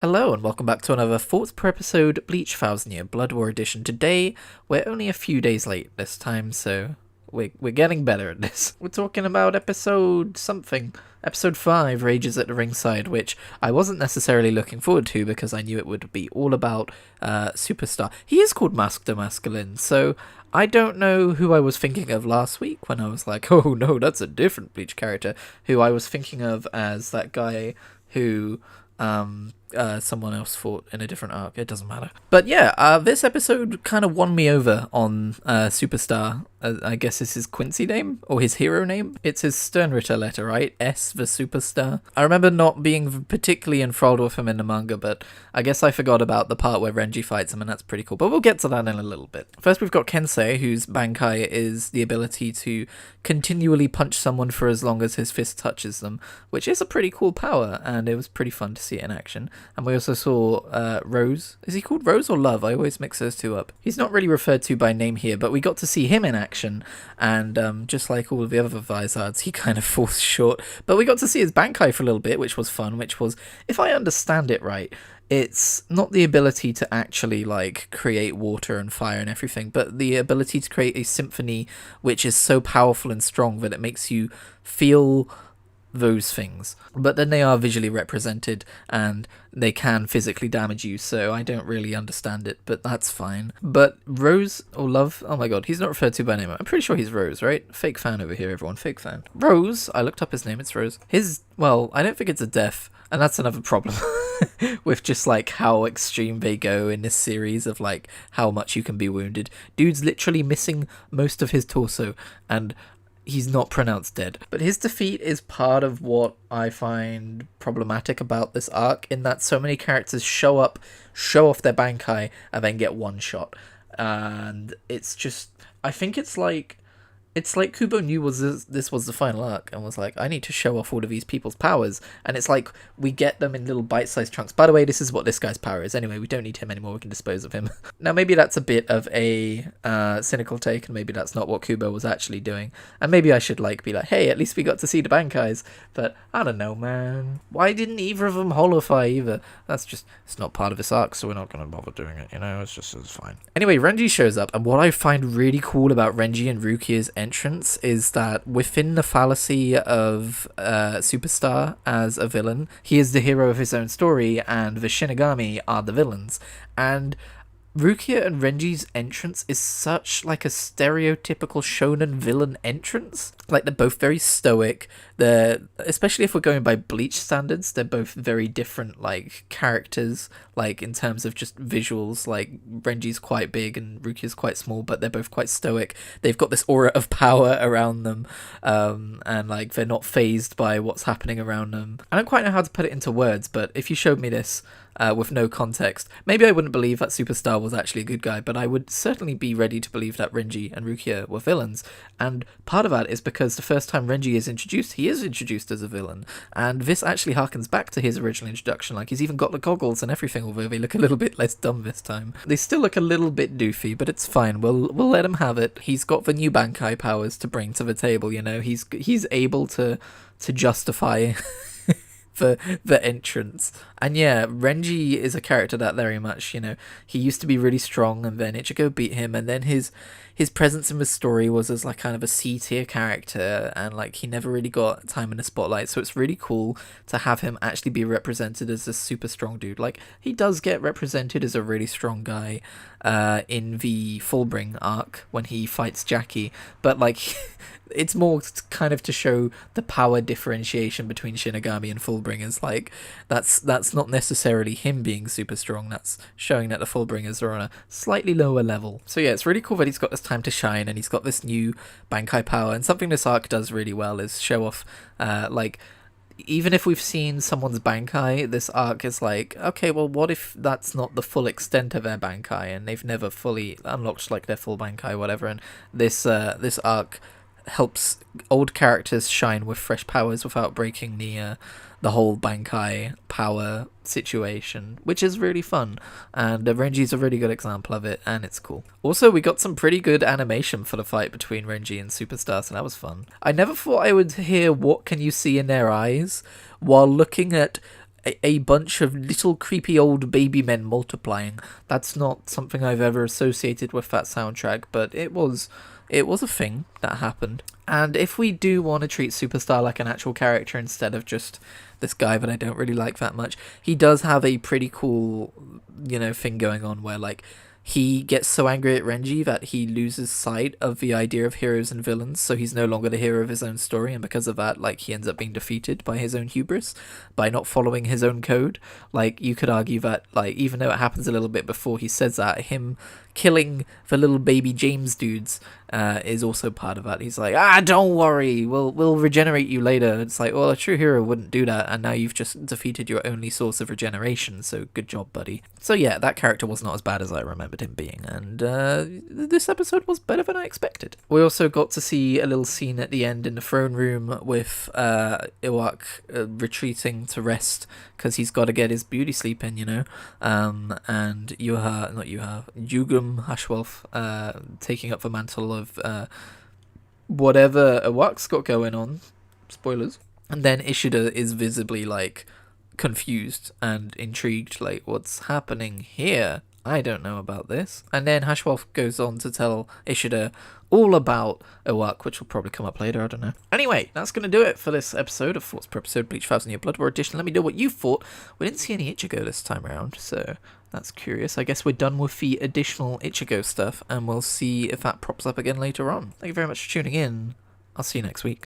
Hello and welcome back to another thoughts per episode Bleach 1000-Year Blood War edition. Today, we're only a few days late this time, so we're getting better at this. We're talking about episode something. Episode 5, Rages at the Ringside, which I wasn't necessarily looking forward to because I knew it would be all about Superstar. He is called Mask de Masculine, so I don't know who I was thinking of last week when I was like, oh no, that's a different Bleach character. Who I was thinking of as that guy who someone else fought in a different arc. It doesn't matter. But yeah, this episode kind of won me over on Superstar. I guess is his Quincy name or his hero name. It's his Sternritter letter, right? S the Superstar. I remember not being particularly enthralled with him in the manga, but I guess I forgot about the part where Renji fights him, and that's pretty cool. But we'll get to that in a little bit. First, we've got Kensei, whose Bankai is the ability to continually punch someone for as long as his fist touches them, which is a pretty cool power, and it was pretty fun to see it in action. And we also saw Rose. Is he called Rose or Love? I always mix those two up. He's not really referred to by name here, but we got to see him in action, and just like all of the other Vizards, he kind of falls short. But we got to see his Bankai for a little bit, which was fun, which was, if I understand it right, it's not the ability to actually like create water and fire and everything, but the ability to create a symphony which is so powerful and strong that it makes you feel those things, but then they are visually represented and they can physically damage you, so I don't really understand it, but that's fine. But Rose or Love, oh my god, he's not referred to by name. I'm pretty sure he's Rose, right? Fake fan over here, everyone, fake fan. Rose, I looked up his name, it's Rose. Well, I don't think it's a death, and that's another problem with just like how extreme they go in this series of like how much you can be wounded. Dude's literally missing most of his torso, and he's not pronounced dead. But his defeat is part of what I find problematic about this arc, in that so many characters show up, show off their Bankai, and then get one shot. And it's just, I think it's like Kubo knew this was the final arc and was like, I need to show off all of these people's powers, and it's like we get them in little bite-sized chunks. By the way, this is what this guy's power is. Anyway, we don't need him anymore. We can dispose of him. Now, maybe that's a bit of a cynical take, and maybe that's not what Kubo was actually doing. And maybe I should be like, hey, at least we got to see the Bankais. But I don't know, man. Why didn't either of them holofy either? That's just, it's not part of this arc, so we're not going to bother doing it. It's fine. Anyway, Renji shows up, and what I find really cool about Renji and Rukia's entrance is that within the fallacy of Superstar as a villain, he is the hero of his own story, and the Shinigami are the villains. And Rukia and Renji's entrance is such like a stereotypical shonen villain entrance. Like, they're both very stoic. They're, especially if we're going by Bleach standards, they're both very different like characters, like in terms of just visuals. Like, Renji's quite big and Rukia's quite small, but they're both quite stoic. They've got this aura of power around them, and like they're not phased by what's happening around them. I don't quite know how to put it into words, but if you showed me this with no context, maybe I wouldn't believe that Superstar was actually a good guy, but I would certainly be ready to believe that Renji and Rukia were villains. And part of that is because the first time Renji is introduced, he is introduced as a villain, and this actually harkens back to his original introduction. Like, he's even got the goggles and everything, although they look a little bit less dumb this time. They still look a little bit doofy, but it's fine. We'll let him have it. He's got the new Bankai powers to bring to the table, he's able to justify the entrance. And yeah, Renji is a character that very much, he used to be really strong, and then Ichigo beat him, and then his presence in the story was as like kind of a C-tier character, and like he never really got time in the spotlight, so it's really cool to have him actually be represented as a super strong dude. Like, he does get represented as a really strong guy in the Fullbring arc when he fights Jackie, but like it's more kind of to show the power differentiation between Shinigami and Fullbringers. Like, that's not necessarily him being super strong, that's showing that the Fullbringers are on a slightly lower level. So yeah, it's really cool that he's got this time to shine, and he's got this new Bankai power, and something this arc does really well is show off, like, even if we've seen someone's Bankai, this arc is like, okay, well, what if that's not the full extent of their Bankai, and they've never fully unlocked like their full Bankai, whatever, and this arc helps old characters shine with fresh powers without breaking the whole Bankai power situation, which is really fun, and Renji's a really good example of it, and it's cool. Also, we got some pretty good animation for the fight between Renji and Superstar, so that was fun. I never thought I would hear "what can you see in their eyes" while looking at a bunch of little creepy old baby men multiplying. That's not something I've ever associated with that soundtrack, but it was a thing that happened. And if we do want to treat Superstar like an actual character instead of just this guy that I don't really like that much, he does have a pretty cool, thing going on where, like, he gets so angry at Renji that he loses sight of the idea of heroes and villains, so he's no longer the hero of his own story, and because of that, like, he ends up being defeated by his own hubris, by not following his own code. Like, you could argue that, like, even though it happens a little bit before he says that, him killing the little baby James dudes is also part of that. He's like, don't worry, we'll regenerate you later. It's like, well, a true hero wouldn't do that, and now you've just defeated your only source of regeneration, so good job, buddy. So yeah, that character was not as bad as I remembered him being, and this episode was better than I expected. We also got to see a little scene at the end in the throne room with Iwak retreating to rest, because he's got to get his beauty sleep in, and Yugum Hashwolf taking up the mantle of whatever Iwak's got going on. Spoilers. And then Ishida is visibly, like, confused and intrigued, like, what's happening here? I don't know about this. And then Hashwolf goes on to tell Ishida all about Iwak, which will probably come up later, I don't know. Anyway, that's going to do it for this episode of Thoughts per episode, Bleach 1000 Year Blood War Edition. Let me know what you thought. We didn't see any Ichigo this time around, so that's curious. I guess we're done with the additional Ichigo stuff, and we'll see if that props up again later on. Thank you very much for tuning in. I'll see you next week.